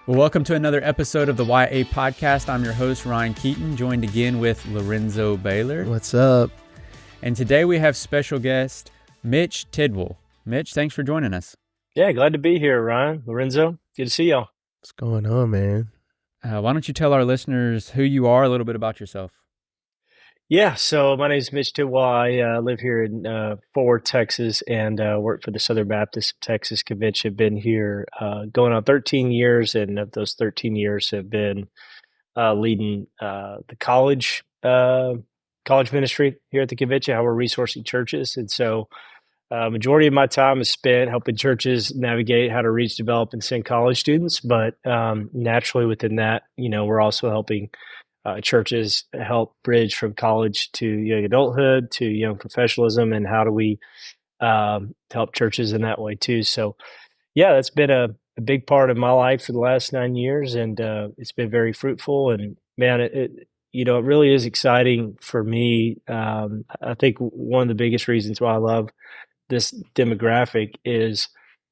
Well, welcome to another episode of the YA Podcast. I'm your host, Ryan Keaton, joined again with Lorenzo Baylor. What's up? And today we have special guest, Mitch Tidwell. Mitch, thanks for joining us. Yeah, glad to be here, Ryan. Lorenzo, good to see y'all. What's going on, man? Why don't you tell our listeners who you are, a little bit about yourself? Yeah, so my name is Mitch Tidwell. I live here in Fort Worth, Texas, and work for the Southern Baptist Texas Convention. Been here going on 13 years, and of those 13 years have been leading the college ministry here at the convention, how we're resourcing churches. And so majority of my time is spent helping churches navigate how to reach, develop, and send college students. But naturally within that, we're also helping churches help bridge from college to young adulthood to young professionalism, and how do we help churches in that way too. So yeah, that's been a big part of my life for the last 9 years, and it's been very fruitful. And man, it really is exciting for me. I think one of the biggest reasons why I love this demographic is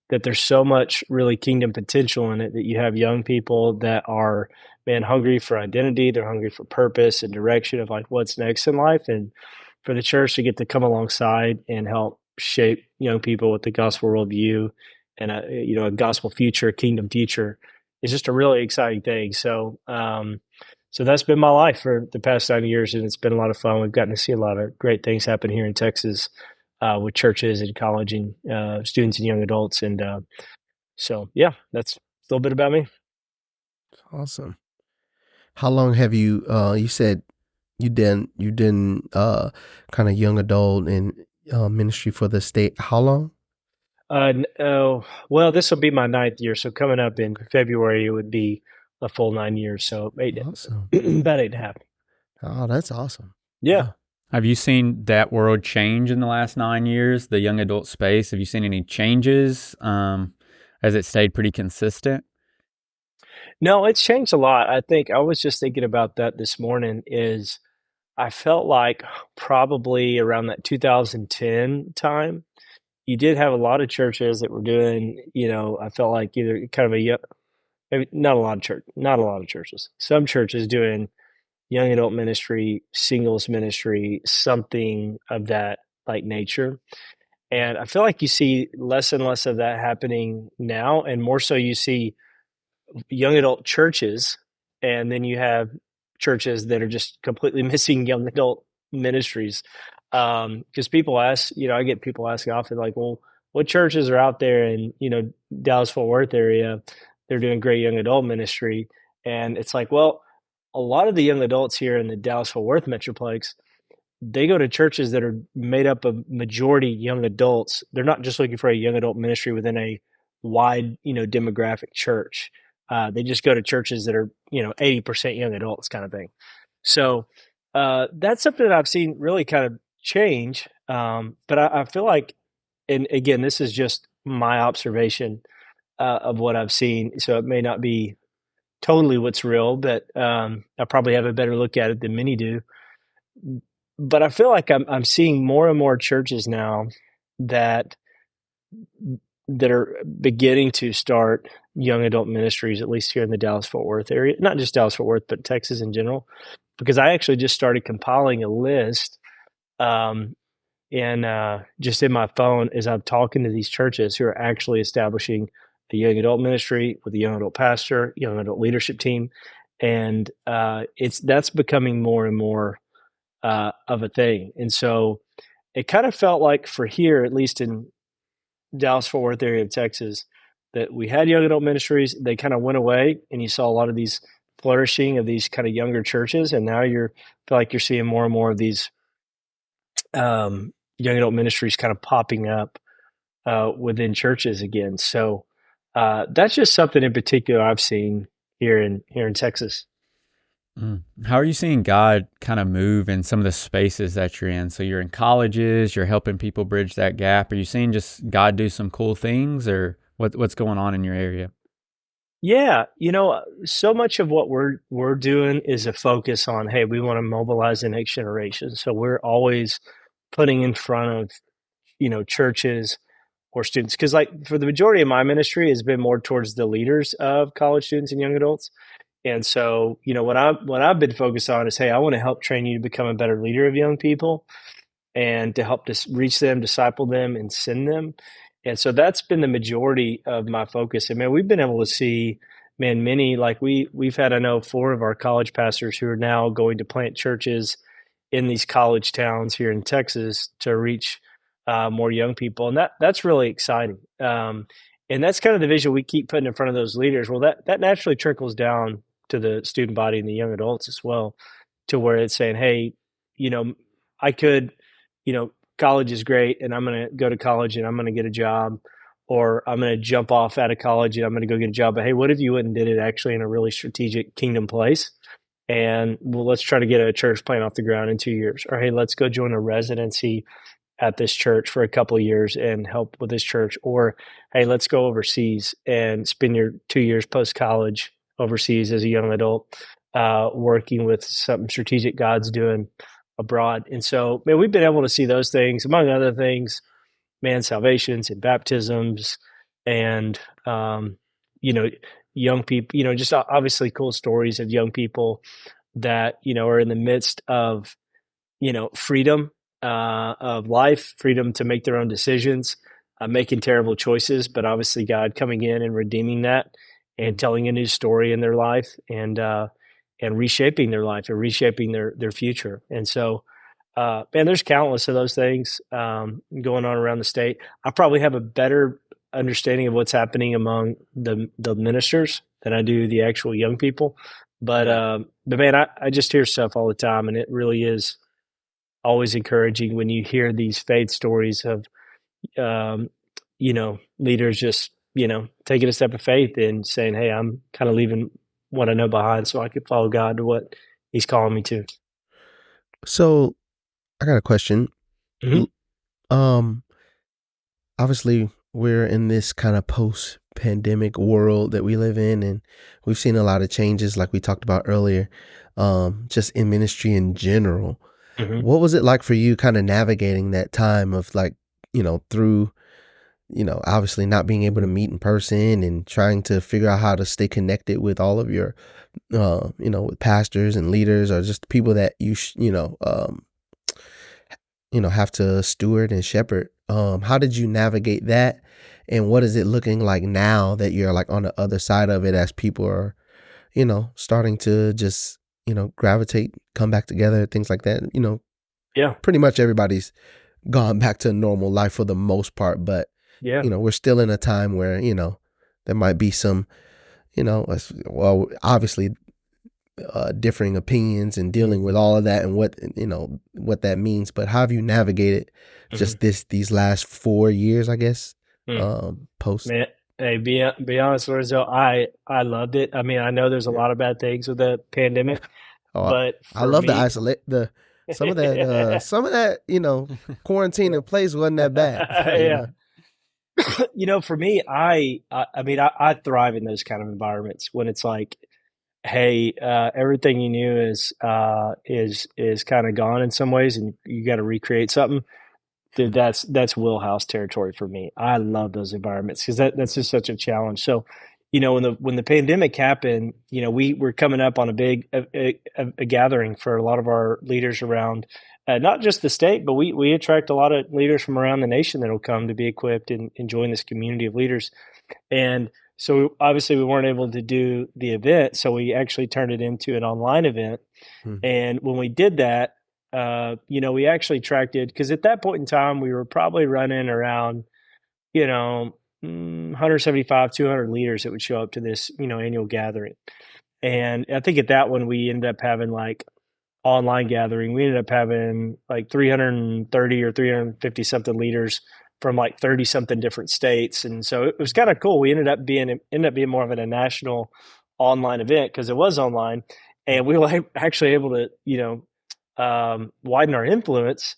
that there's so much really kingdom potential in it, that you have young people that are, man, hungry for identity. They're hungry for purpose and direction of like what's next in life. And for the church to get to come alongside and help shape young people with the gospel worldview and a gospel future, kingdom future, is just a really exciting thing. So, so that's been my life for the past 9 years, and it's been a lot of fun. We've gotten to see a lot of great things happen here in Texas with churches and college and students and young adults. And so, yeah, that's a little bit about me. Awesome. How long have you, you said you did kind of young adult and ministry for the state. How long? Well, this will be my 9th year. So coming up in February, it would be a full 9 years. So Awesome. about 8.5. Oh, that's awesome. Yeah. Have you seen that world change in the last 9 years, the young adult space? Have you seen any changes? Has it stayed pretty consistent? No, it's changed a lot. I think I was just thinking about that this morning. Is I felt like probably around that 2010 time, you did have a lot of churches that were doing, I felt like either kind of maybe not a lot of churches. Some churches doing young adult ministry, singles ministry, something of that like nature. And I feel like you see less and less of that happening now, and more so you see young adult churches, and then you have churches that are just completely missing young adult ministries. Because people ask, I get people asking often like, well, what churches are out there in, Dallas-Fort Worth area, they're doing great young adult ministry. And it's like, well, a lot of the young adults here in the Dallas-Fort Worth Metroplex, they go to churches that are made up of majority young adults. They're not just looking for a young adult ministry within a wide, demographic church. They just go to churches that are, 80% young adults kind of thing. So that's something that I've seen really kind of change. But I feel like, and again, this is just my observation of what I've seen. So it may not be totally what's real, but I probably have a better look at it than many do. But I feel like I'm seeing more and more churches now that are beginning to start young adult ministries, at least here in the Dallas-Fort Worth area, not just Dallas-Fort Worth, but Texas in general, because I actually just started compiling a list and just in my phone as I'm talking to these churches who are actually establishing a young adult ministry with a young adult pastor, young adult leadership team. And that's becoming more and more of a thing. And so it kind of felt like for here, at least in Dallas-Fort Worth area of Texas, that we had young adult ministries. They kind of went away, and you saw a lot of these flourishing of these kind of younger churches. And now feel like you're seeing more and more of these young adult ministries kind of popping up within churches again. So that's just something in particular I've seen here in Texas. How are you seeing God kind of move in some of the spaces that you're in? So you're in colleges, you're helping people bridge that gap. Are you seeing just God do some cool things, or what's going on in your area? Yeah, so much of what we're doing is a focus on, hey, we want to mobilize the next generation. So we're always putting in front of, churches or students. Because like for the majority of my ministry has been more towards the leaders of college students and young adults. And so, what I've been focused on is, hey, I want to help train you to become a better leader of young people and to help reach them, disciple them, and send them. And so that's been the majority of my focus. And man, we've been able to see, man, many like we've had, I know, 4 of our college pastors who are now going to plant churches in these college towns here in Texas to reach more young people, and that's really exciting. And that's kind of the vision we keep putting in front of those leaders. Well, that naturally trickles down to the student body and the young adults as well, to where it's saying, hey, I could, college is great, and I'm going to go to college and I'm going to get a job, or I'm going to jump off out of college and I'm going to go get a job. But hey, what if you went and did it actually in a really strategic kingdom place? And well, let's try to get a church plant off the ground in 2 years. Or hey, let's go join a residency at this church for a couple of years and help with this church. Or hey, let's go overseas and spend your 2 years post college overseas as a young adult, working with something strategic God's doing abroad. And so, man, we've been able to see those things, among other things, man, salvations and baptisms, and young people, just obviously cool stories of young people that are in the midst of freedom of life, freedom to make their own decisions, making terrible choices, but obviously God coming in and redeeming that and telling a new story in their life, and reshaping their life and reshaping their future. And so, man, there's countless of those things going on around the state. I probably have a better understanding of what's happening among the ministers than I do the actual young people. But man, I just hear stuff all the time, and it really is always encouraging when you hear these faith stories of, leaders just, taking a step of faith and saying, hey, I'm kind of leaving what I know behind so I could follow God to what he's calling me to. So I got a question. Mhm. Obviously we're in this kind of post-pandemic world that we live in, and we've seen a lot of changes like we talked about earlier, just in ministry in general. Mhm. What was it like for you kind of navigating that time of like, through, obviously not being able to meet in person and trying to figure out how to stay connected with all of your, with pastors and leaders, or just people that have to steward and shepherd. How did you navigate that? And what is it looking like now that you're like on the other side of it, as people are, starting to just, gravitate, come back together, things like that? Yeah. Pretty much everybody's gone back to normal life for the most part, but Yeah. we're still in a time where, there might be some, well, obviously differing opinions and dealing with all of that and what that means. But how have you navigated just these last 4 years, I guess, post? Man, hey, be honest, Lorenzo, I loved it. I mean, I know there's a lot of bad things with the pandemic, Oh, but I for love the me, isolate some of that quarantine in place wasn't that bad. yeah, for me, I mean, I thrive in those kind of environments when it's like, hey, everything you knew is kind of gone in some ways, and you got to recreate something. Dude, that's wheelhouse territory for me. I love those environments because that's just such a challenge. So, when the pandemic happened, we were coming up on a big a gathering for a lot of our leaders around, not just the state, but we attract a lot of leaders from around the nation that will come to be equipped and join this community of leaders. And so obviously we weren't able to do the event, so we actually turned it into an online event. And when we did that, we actually tracked it because at that point in time, we were probably running around, 175, 200 leaders that would show up to this, annual gathering. And I think at that one, we ended up having like online gathering. We ended up having like 330 or 350 something leaders from like 30 something different states. And so it was kind of cool. We ended up being more of a national online event because it was online, and we were actually able to, widen our influence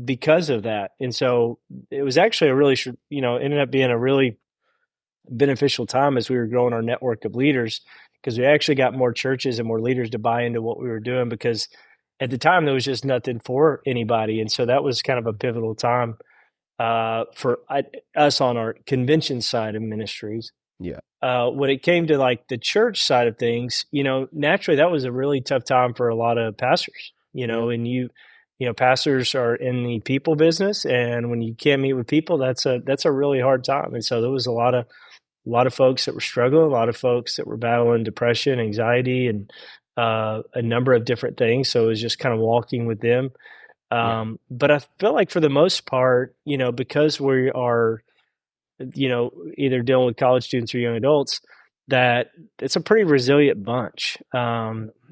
because of that. And so it was actually ended up being a really beneficial time as we were growing our network of leaders, because we actually got more churches and more leaders to buy into what we were doing, because at the time there was just nothing for anybody. And so that was kind of a pivotal time for us on our convention side of ministries. Yeah. When it came to like the church side of things, naturally that was a really tough time for a lot of pastors, Yeah. and pastors are in the people business, and when you can't meet with people, that's a really hard time. And so there was a lot of folks that were struggling, a lot of folks that were battling depression, anxiety, and a number of different things. So it was just kind of walking with them. Yeah. But I feel like for the most part, because we are, either dealing with college students or young adults, that it's a pretty resilient bunch,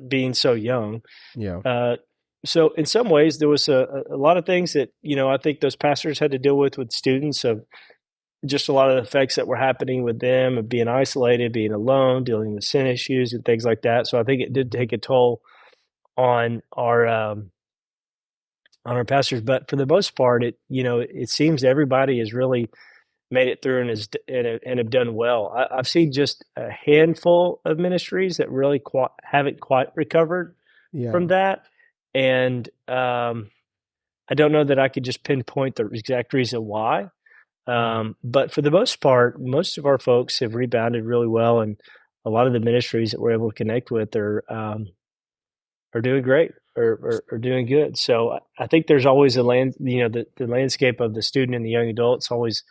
being so young. Yeah. So in some ways, there was a lot of things that, I think those pastors had to deal with students, of just a lot of the effects that were happening with them, of being isolated, being alone, dealing with sin issues and things like that. So I think it did take a toll on our pastors. But for the most part, it seems everybody has really made it through and have done well. I've seen just a handful of ministries that really haven't quite recovered Yeah. from that, and I don't know that I could just pinpoint the exact reason why. But for the most part, most of our folks have rebounded really well, and a lot of the ministries that we're able to connect with are doing great, or doing good. So I think there's always the landscape of the student and the young adult's always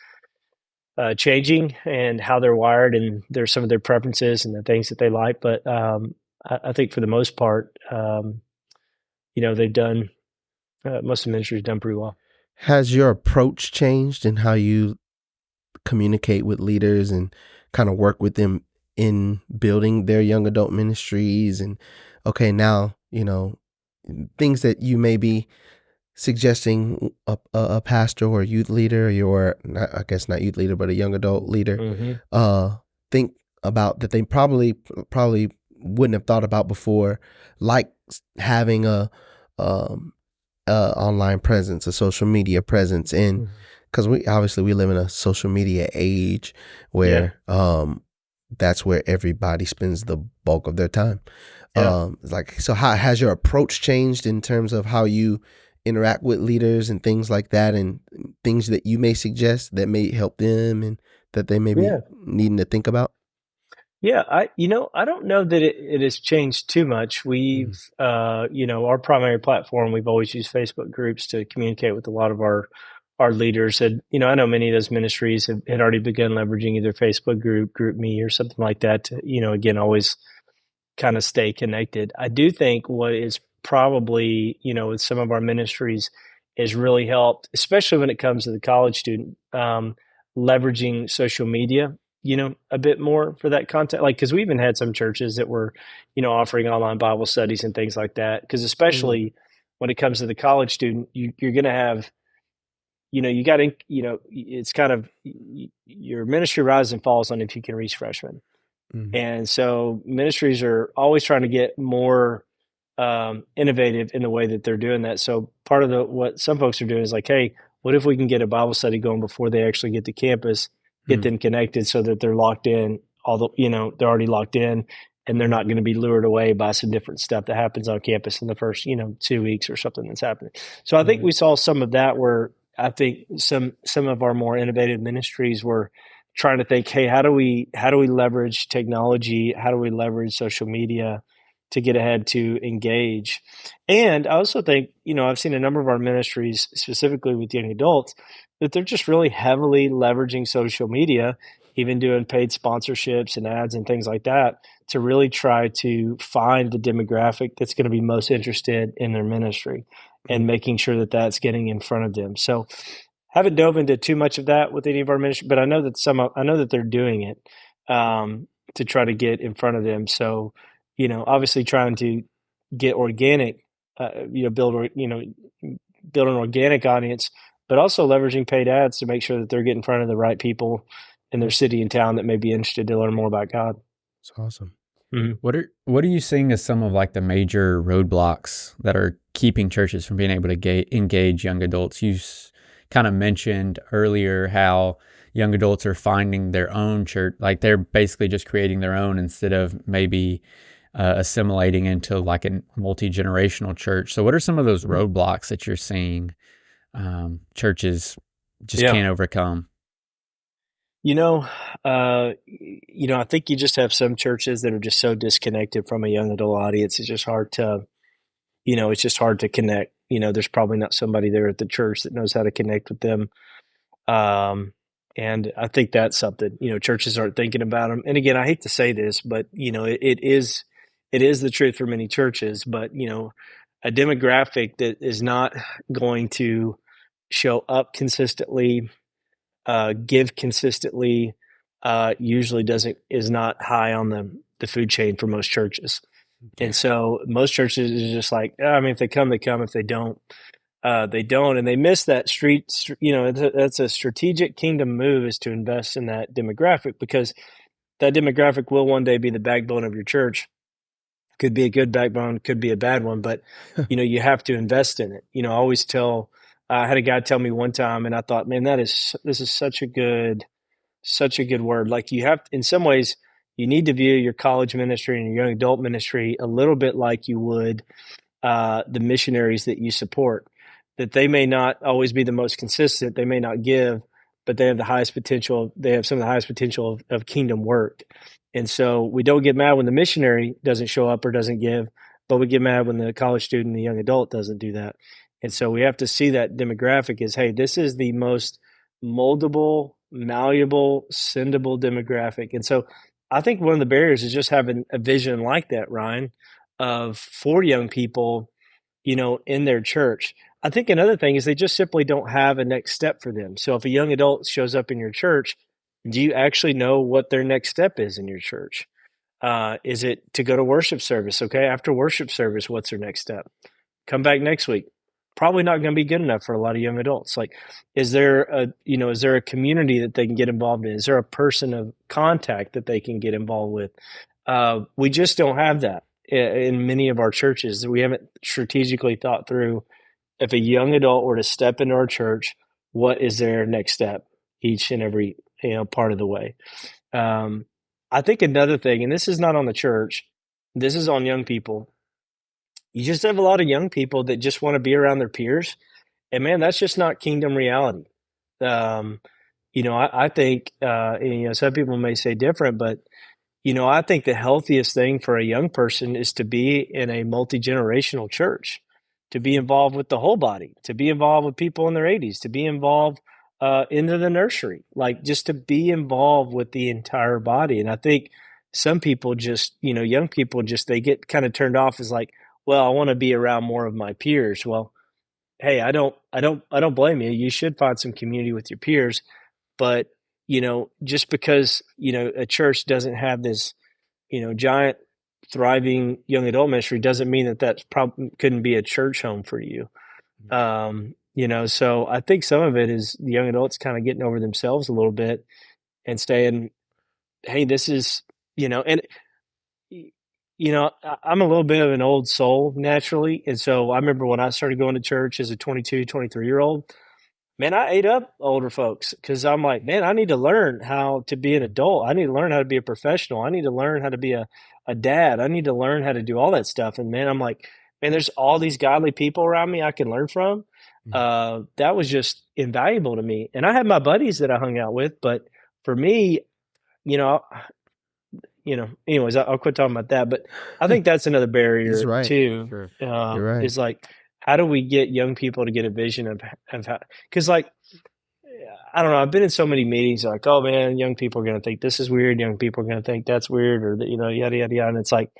changing, and how they're wired, and there's some of their preferences and the things that they like. But I think for the most part, they've done, most of the ministries done pretty well. Has your approach changed in how you communicate with leaders and kind of work with them in building their young adult ministries? And okay, now, things that you may be suggesting a pastor or a youth leader, I guess not youth leader, but a young adult leader, Mm-hmm. think about that they probably wouldn't have thought about before, like having a online presence, a social media presence, and because we live in a social media age where that's where everybody spends the bulk of their time. So how has your approach changed in terms of how you interact with leaders and things like that, and things that you may suggest that may help them and that they may be needing to think about? Yeah, I don't know that it has changed too much. We've, our primary platform, we've always used Facebook groups to communicate with a lot of our leaders. And, I know many of those ministries had already begun leveraging either Facebook group me, or something like that to, again, always kind of stay connected. I do think what is probably, with some of our ministries, is really helped, especially when it comes to the college student, leveraging social media, a bit more for that content. Like, because we even had some churches that were, offering online Bible studies and things like that. Because especially when it comes to the college student, you're going to have, you got to, it's kind of, your ministry rises and falls on if you can reach freshmen. And so ministries are always trying to get more innovative in the way that they're doing that. So part of what some folks are doing is like, hey, what if we can get a Bible study going before they actually get to campus, get them connected so that they're locked in, they're already locked in, and they're not going to be lured away by some different stuff that happens on campus in the first, 2 weeks or something that's happening. So I think we saw some of that, where I think some of our more innovative ministries were trying to think, hey, how do we leverage technology? How do we leverage social media to get ahead, to engage? And I also think, I've seen a number of our ministries, specifically with young adults, that they're just really heavily leveraging social media, even doing paid sponsorships and ads and things like that, to really try to find the demographic that's going to be most interested in their ministry, and making sure that that's getting in front of them. So haven't dove into too much of that with any of our ministry, but I know that they're doing it to try to get in front of them. So, obviously trying to get organic, build an organic audience, but also leveraging paid ads to make sure that they're getting in front of the right people in their city and town that may be interested to learn more about God. It's awesome. Mm-hmm. What are you seeing as some of like the major roadblocks that are keeping churches from being able to engage young adults? You kind of mentioned earlier how young adults are finding their own church, like they're basically just creating their own instead of maybe assimilating into like a multi-generational church. So what are some of those roadblocks that you're seeing churches just Yeah. can't overcome? You know, I think you just have some churches that are just so disconnected from a young adult audience. It's just hard to, it's just hard to connect. There's probably not somebody there at the church that knows how to connect with them. Um, and I think that's something, churches aren't thinking about them. And again, I hate to say this, but it is the truth for many churches, but a demographic that is not going to show up consistently, give consistently, usually is not high on the food chain for most churches. And so most churches is just like, I mean, if they come, they come. If they don't, they don't. And they miss that that's a strategic kingdom move, is to invest in that demographic, because that demographic will one day be the backbone of your church. Could be a good backbone, could be a bad one, but you have to invest in it. I always tell, I had a guy tell me one time, and I thought, man, this is such a good word. Like, you have, in some ways, you need to view your college ministry and your young adult ministry a little bit like you would the missionaries that you support. That they may not always be the most consistent, they may not give, but they have the highest potential. They have some of the highest potential of kingdom work. And so we don't get mad when the missionary doesn't show up or doesn't give, but we get mad when the college student, the young adult, doesn't do that. And so we have to see that demographic as, hey, this is the most moldable, malleable, sendable demographic. And so I think one of the barriers is just having a vision like that, Ryan, of for young people, in their church. I think another thing is they just simply don't have a next step for them. So if a young adult shows up in your church, do you actually know what their next step is in your church? Is it to go to worship service? Okay, after worship service, what's their next step? Come back next week. Probably not going to be good enough for a lot of young adults. Like, is there a community that they can get involved in? Is there a person of contact that they can get involved with? We just don't have that in many of our churches. We haven't strategically thought through, if a young adult were to step into our church, what is their next step each and every part of the way. I think another thing, and this is not on the church, this is on young people. You just have a lot of young people that just want to be around their peers, and man, that's just not kingdom reality. I think some people may say different, but I think the healthiest thing for a young person is to be in a multi-generational church, to be involved with the whole body, to be involved with people in their 80s, to be involved into the nursery, like just to be involved with the entire body. And I think some people just, young people just, they get kind of turned off as like, well, I want to be around more of my peers. Well, hey, I don't blame you. You should find some community with your peers, but just because, a church doesn't have this, giant thriving young adult ministry doesn't mean that that's probably couldn't be a church home for you. So I think some of it is the young adults kind of getting over themselves a little bit and saying, hey, this is, and I'm a little bit of an old soul naturally. And so I remember when I started going to church as a 22, 23-year-old, man, I ate up older folks because I'm like, man, I need to learn how to be an adult. I need to learn how to be a professional. I need to learn how to be a dad. I need to learn how to do all that stuff. And man, I'm like, man, there's all these godly people around me I can learn from. That was just invaluable to me. And I had my buddies that I hung out with, but for me, anyways, I'll quit talking about that. But I think that's another barrier right. too. Sure. You're right. Is like, how do we get young people to get a vision of how? Because like, I don't know. I've been in so many meetings like, oh man, young people are going to think this is weird. Young people are going to think that's weird, or that, yada yada yada. And it's like,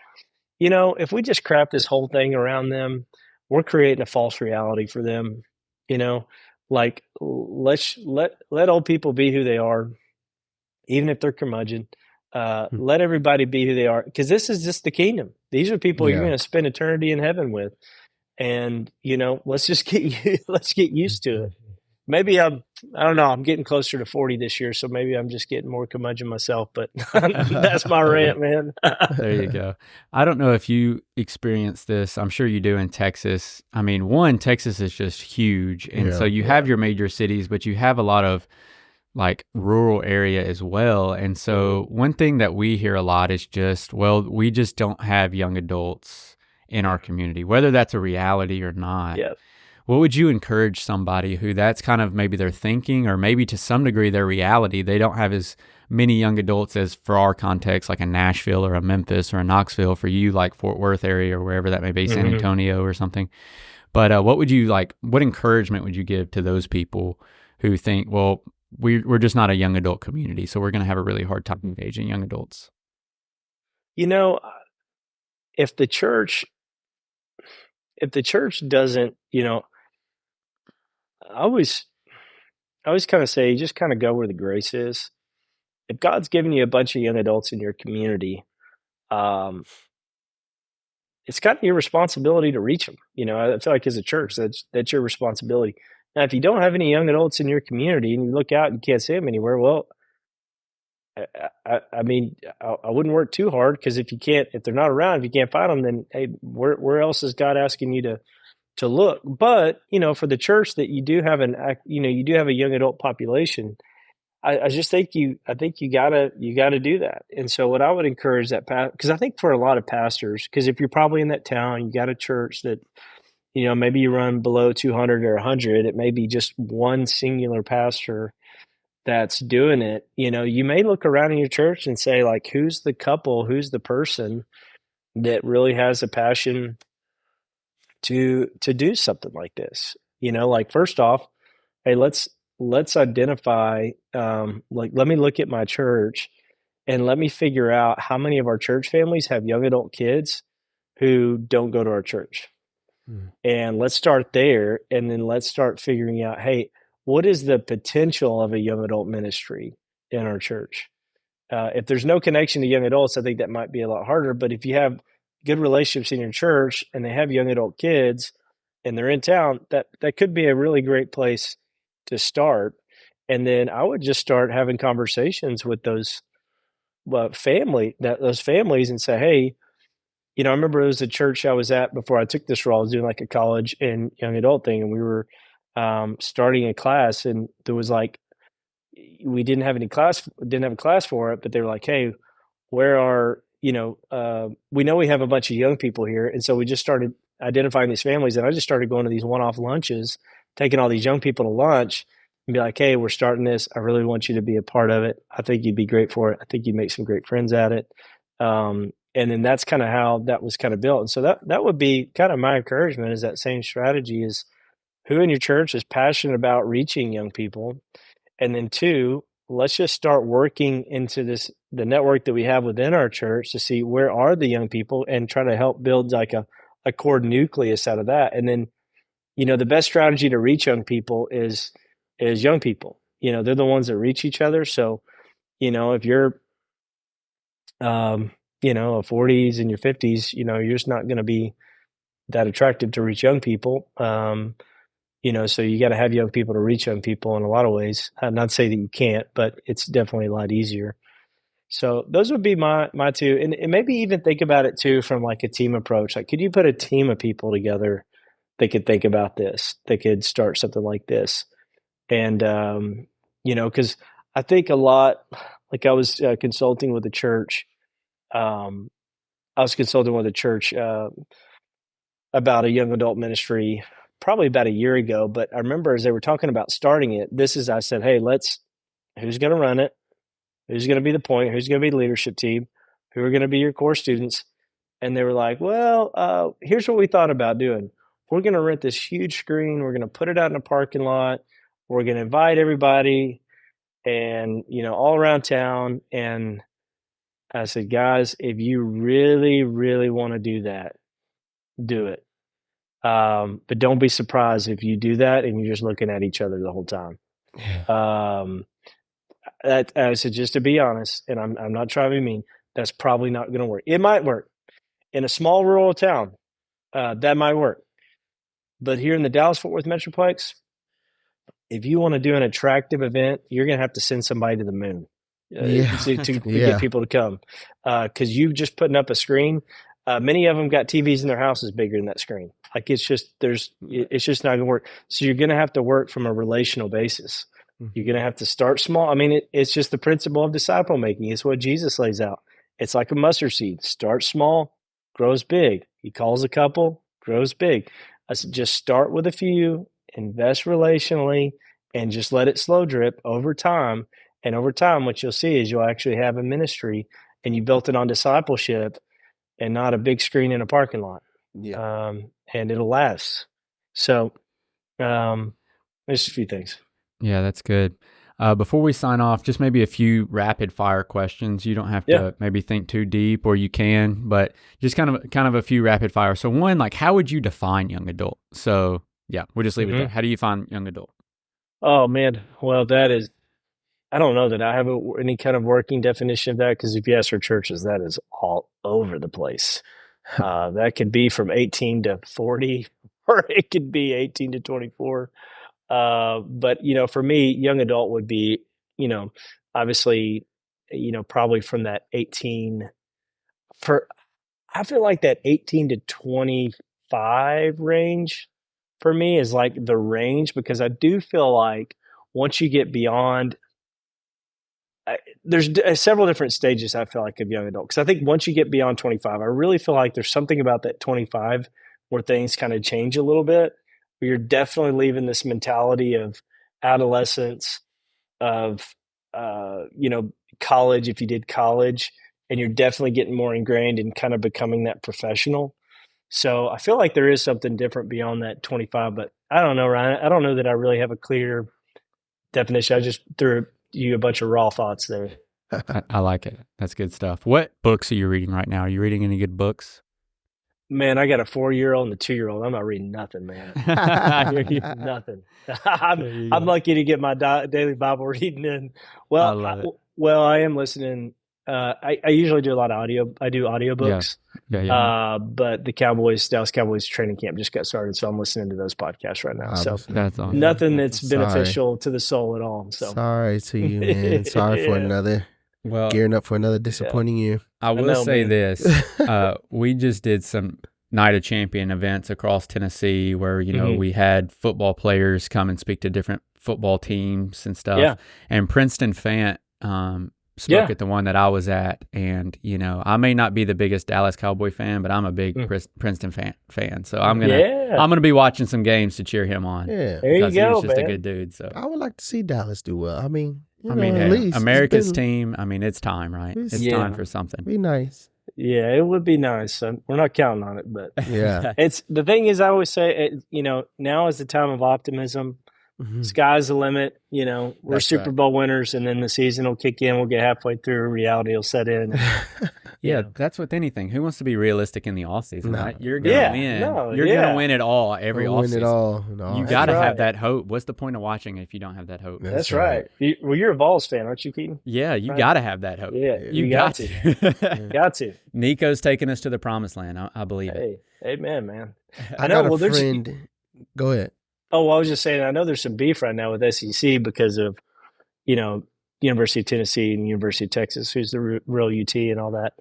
if we just crap this whole thing around them, we're creating a false reality for them. Like let old people be who they are, even if they're curmudgeon. Let everybody be who they are, because this is just the kingdom. These are people you're going to spend eternity in heaven with, and let's just get used to it. Maybe I don't know. I'm getting closer to 40 this year, so maybe I'm just getting more curmudgeon myself. But that's my rant, man. There you go. I don't know if you experience this. I'm sure you do in Texas. I mean, Texas is just huge, and so you have your major cities, but you have a lot of like rural area as well. And so one thing that we hear a lot is just, well, we just don't have young adults in our community, whether that's a reality or not. Yeah. What would you encourage somebody who that's kind of maybe their thinking, or maybe to some degree their reality? They don't have as many young adults as, for our context, like a Nashville or a Memphis or a Knoxville, for you, like Fort Worth area or wherever that may be, San Mhm. Antonio or something. But what would you like? What encouragement would you give to those people who think, well, we're just not a young adult community, so we're going to have a really hard time engaging young adults? You know, if the church if the church doesn't, I always I always kind of say just kind of go where the grace is. If God's given you a bunch of young adults in your community, um, it's kind of your responsibility to reach them. I feel like as a church, that's your responsibility. Now, if you don't have any young adults in your community and you look out and you can't see them anywhere, well, I mean, I wouldn't work too hard, because if they're not around, if you can't find them, then hey, where else is God asking you to look? But for the church that you do have a young adult population, I just think you gotta do that. And so what I would encourage because I think for a lot of pastors, because if you're probably in that town, you got a church that maybe you run below 200 or 100, it may be just one singular pastor that's doing it. You may look around in your church and say, like, who's the couple, who's the person that really has a passion to do something like this? Like, first off, hey, let's identify, like, let me look at my church and let me figure out how many of our church families have young adult kids who don't go to our church. And let's start there, and then let's start figuring out, hey, what is the potential of a young adult ministry in our church? If there's no connection to young adults, I think that might be a lot harder. But if you have good relationships in your church and they have young adult kids and they're in town, that could be a really great place to start. And then I would just start having conversations with those those families, and say, hey, I remember it was a church I was at before I took this role. I was doing like a college and young adult thing, and we were starting a class, and there was like, we didn't have a class for it, but they were like, hey, where are we know we have a bunch of young people here, and so we just started identifying these families, and I just started going to these one-off lunches, taking all these young people to lunch, and be like, hey, we're starting this. I really want you to be a part of it. I think you'd be great for it. I think you'd make some great friends at it. And then that's kind of how that was kind of built. And so that would be kind of my encouragement, is that same strategy, is who in your church is passionate about reaching young people. And then two, let's just start working into the network that we have within our church to see where are the young people, and try to help build like a core nucleus out of that. And then, the best strategy to reach young people is young people. They're the ones that reach each other. So, if you're, a 40s and your 50s, you're just not going to be that attractive to reach young people. So you got to have young people to reach young people in a lot of ways. Not to say that you can't, but it's definitely a lot easier. So those would be my two, and maybe even think about it too from like a team approach. Like, could you put a team of people together that could think about this? They could start something like this, and because I think a lot. Like, I was consulting with a church. I was consulting with a church about a young adult ministry probably about a year ago. But I remember as they were talking about starting it, I said, hey, who's going to run it? Who's going to be the point? Who's going to be the leadership team? Who are going to be your core students? And they were like, well, here's what we thought about doing. We're going to rent this huge screen. We're going to put it out in a parking lot. We're going to invite everybody and, all around town. And I said, guys, if you really, really want to do that, do it. But don't be surprised if you do that and you're just looking at each other the whole time. Um, I said, just to be honest, and I'm not trying to be mean, that's probably not going to work. It might work in a small rural town. That might work. But here in the Dallas-Fort Worth Metroplex, if you want to do an attractive event, you're going to have to send somebody to the moon to get people to come. Because you just putting up a screen. Many of them got TVs in their houses bigger than that screen. Like, it's just not going to work. So you're going to have to work from a relational basis. You're going to have to start small. I mean, it's just the principle of disciple making. It's what Jesus lays out. It's like a mustard seed. Start small, grows big. He calls a couple, grows big. I said, just start with a few, invest relationally, and just let it slow drip over time. And over time, what you'll see is you'll actually have a ministry, and you built it on discipleship and not a big screen in a parking lot. Yeah. And it'll last. So there's a few things. Yeah, that's good. Before we sign off, just maybe a few rapid fire questions. You don't have to maybe think too deep, or you can, but just kind of a few rapid fire. So one, like, how would you define young adult? So yeah, we'll just leave it there. How do you find young adult? Oh man, well I don't know that I have any kind of working definition of that, because if you ask our churches, that is all over the place. That could be from 18 to 40, or it could be 18 to 24. But for me, young adult would be, obviously, probably from that 18 I feel like that 18 to 25 range for me is like the range, because I do feel like once you get beyond, there's several different stages I feel like of young adult. Because I think once you get beyond 25, I really feel like there's something about that 25 where things kind of change a little bit. Where you're definitely leaving this mentality of adolescence, of college if you did college, and you're definitely getting more ingrained in kind of becoming that professional. So I feel like there is something different beyond that 25, but I don't know, Ryan. I don't know that I really have a clear definition. I just threw you a bunch of raw thoughts there. I like it. That's good stuff. What books are you reading right now? Are you reading any good books? Man, I got a 4-year-old and a 2-year-old. I'm not reading nothing, man. Nothing. I'm lucky to get my daily Bible reading in. Well, I am listening. I usually do a lot of audio. I do audiobooks. Yeah. But the Dallas Cowboys training camp just got started, so I'm listening to those podcasts right now. So that's awesome. Nothing that's beneficial to the soul at all. So sorry to you, man. Sorry for gearing up for another disappointing year. I will say this. We just did some Night of Champion events across Tennessee where, we had football players come and speak to different football teams and stuff. Yeah. And Princeton Fant spoke at the one that I was at. And, I may not be the biggest Dallas Cowboy fan, but I'm a big Princeton fan. So I'm gonna be watching some games to cheer him on. Yeah. There you go, he's just a good dude. So I would like to see Dallas do well. At least America's team. It's time, right? It's time for something. Be nice. Yeah, it would be nice. We're not counting on it, but yeah, it's the thing is, I always say, now is the time of optimism. Mm-hmm. Sky's the limit. We're That's Super Bowl winners, and then the season will kick in. We'll get halfway through, reality will set in. Yeah, that's with anything. Who wants to be realistic in the offseason, right? You're going to win. You're going to win it all every offseason. Win it all. You got to have that hope. What's the point of watching if you don't have that hope? That's right. You're a Vols fan, aren't you, Keaton? Yeah, you got to have that hope. Yeah, you got to. Got to. Nico's taking us to the promised land. I believe it. Amen, man. I know. Got a friend. Go ahead. Oh, well, I was just saying, I know there's some beef right now with SEC because of, University of Tennessee and University of Texas, who's the real UT and all that.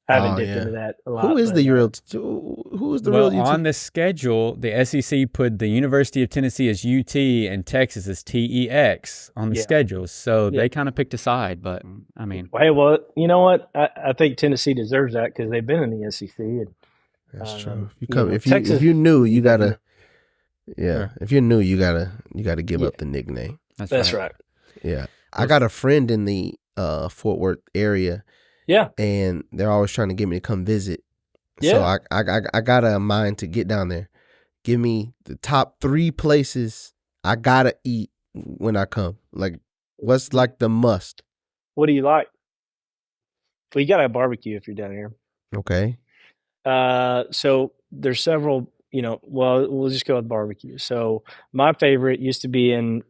I haven't dipped into that a lot. Who is the real UT? On the schedule, the SEC put the University of Tennessee as UT and Texas as TEX on the schedule. So they kind of picked a side, but Hey, well, you know what? I think Tennessee deserves that because they've been in the SEC. And, that's true. If you knew, you gotta. Yeah, if you're new, you gotta give up the nickname. That's right. Yeah, I got a friend in the Fort Worth area. Yeah, and they're always trying to get me to come visit. Yeah, so I got a mind to get down there. Give me the top 3 places I gotta eat when I come. Like, what's like the must? What do you like? Well, you gotta have barbecue if you're down here. Okay. So there's several. We'll just go with barbecue. So my favorite used to be in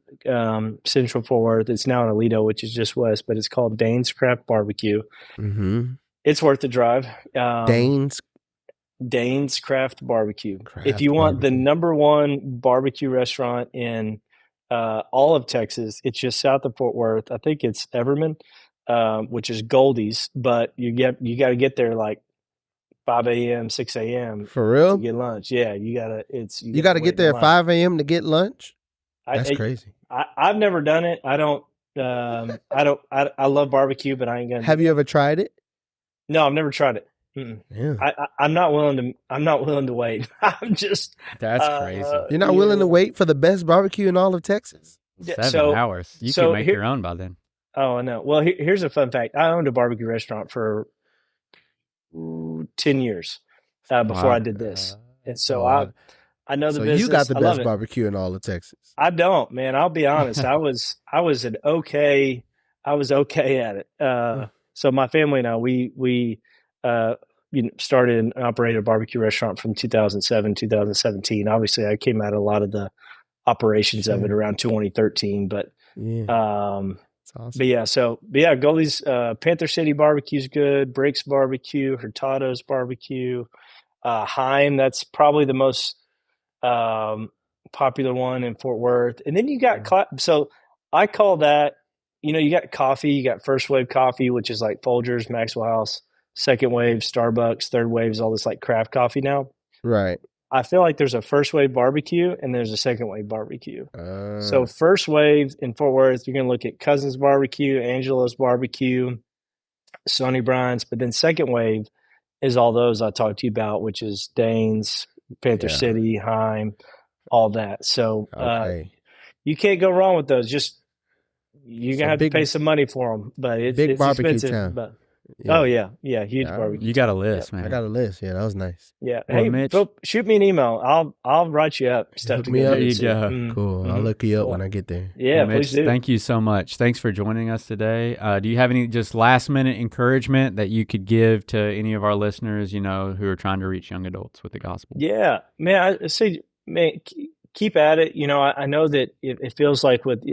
Central Fort Worth. It's now in Aledo, which is just west, but it's called Dane's Craft Barbecue. Mm-hmm. It's worth the drive. Dane's Craft Barbecue. If you want the number 1 barbecue restaurant in all of Texas, it's just south of Fort Worth. I think it's Everman, which is Goldie's, but you got to get there like 5 a.m., 6 a.m. For real? To get lunch. Yeah, you gotta get there at 5 a.m. to get lunch? That's crazy. I've never done it. I don't. I love barbecue, but I ain't gonna. Have you ever tried it? No, I've never tried it. Mm-mm. Yeah. I'm not willing to. I'm not willing to wait. I'm just. That's crazy. You're not willing to wait for the best barbecue in all of Texas? 7 hours. You can make here, your own by then. Oh, I know. Well, here's a fun fact. I owned a barbecue restaurant for 10 years before Wow. I did this, and so wow. I know the So business. you got the I love best it. barbecue in all of Texas. I don't, man. I'll be honest. I was an okay. I was okay at it. So my family and I, we started and operated a barbecue restaurant from 2007, 2017. Obviously, I came out of a lot of the operations of it around 2013. But Yeah. That's awesome. But yeah, Goldie's Panther City barbecue's good. Breaks Barbecue, Hurtado's barbecue, Heim. That's probably the most popular one in Fort Worth. And then you got so I call that, you got coffee. You got first wave coffee, which is like Folgers, Maxwell House. Second wave, Starbucks. Third wave is all this like craft coffee now. Right. I feel like there's a first wave barbecue and there's a second wave barbecue. So first wave in Fort Worth, you're going to look at Cousins Barbecue, Angelo's Barbecue, Sonny Brian's. But then second wave is all those I talked to you about, which is Dane's, Panther City, Heim, all that. So you can't go wrong with those. Just you're going to have to pay some money for them, but it's expensive. Town. But Oh yeah, huge barbecue. You got a list, man. I got a list. Yeah, that was nice. Yeah. Well, Hey, Mitch, shoot me an email. I'll write you up stuff Hook to me go up. do. There you go. Cool. I'll look you up when I get there. Yeah, Well, Mitch, please do. thank you so much. Thanks for joining us today. Do you have any just last minute encouragement that you could give to any of our listeners, who are trying to reach young adults with the gospel? Yeah, man. I say, man, keep at it. I know that it feels like with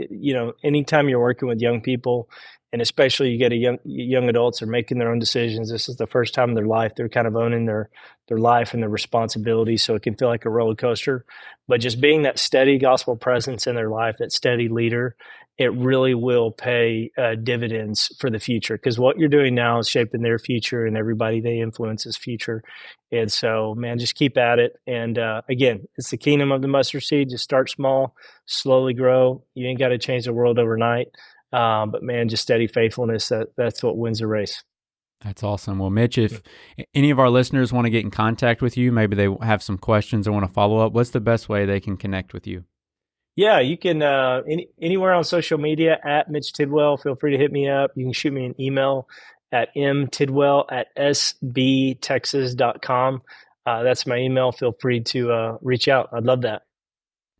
anytime you're working with young people, and especially you get young adults are making their own decisions. This is the first time in their life they're kind of owning their life and their responsibilities. So it can feel like a roller coaster. But just being that steady gospel presence in their life, that steady leader, it really will pay dividends for the future. Because what you're doing now is shaping their future and everybody they influence's future. And so, man, just keep at it. And again, it's the kingdom of the mustard seed. Just start small, slowly grow. You ain't got to change the world overnight. But man, just steady faithfulness, that's what wins the race. That's awesome. Well, Mitch, if any of our listeners want to get in contact with you, maybe they have some questions or want to follow up, what's the best way they can connect with you? Yeah, you can anywhere on social media at Mitch Tidwell. Feel free to hit me up. You can shoot me an email at mtidwell@sbtexas.com. That's my email. Feel free to reach out. I'd love that.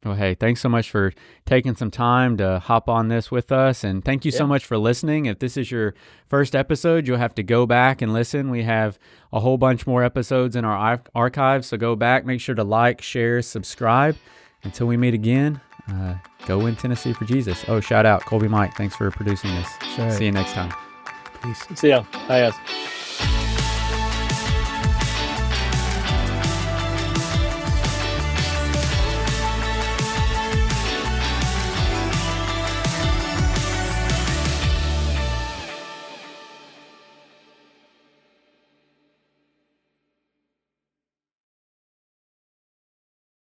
Well, hey, thanks so much for taking some time to hop on this with us. And thank you so much for listening. If this is your first episode, you'll have to go back and listen. We have a whole bunch more episodes in our archive. So go back, make sure to like, share, subscribe. Until we meet again, go win Tennessee for Jesus. Oh, shout out Colby Mike. Thanks for producing this. Sure. See you next time. Peace. See ya. Bye, guys.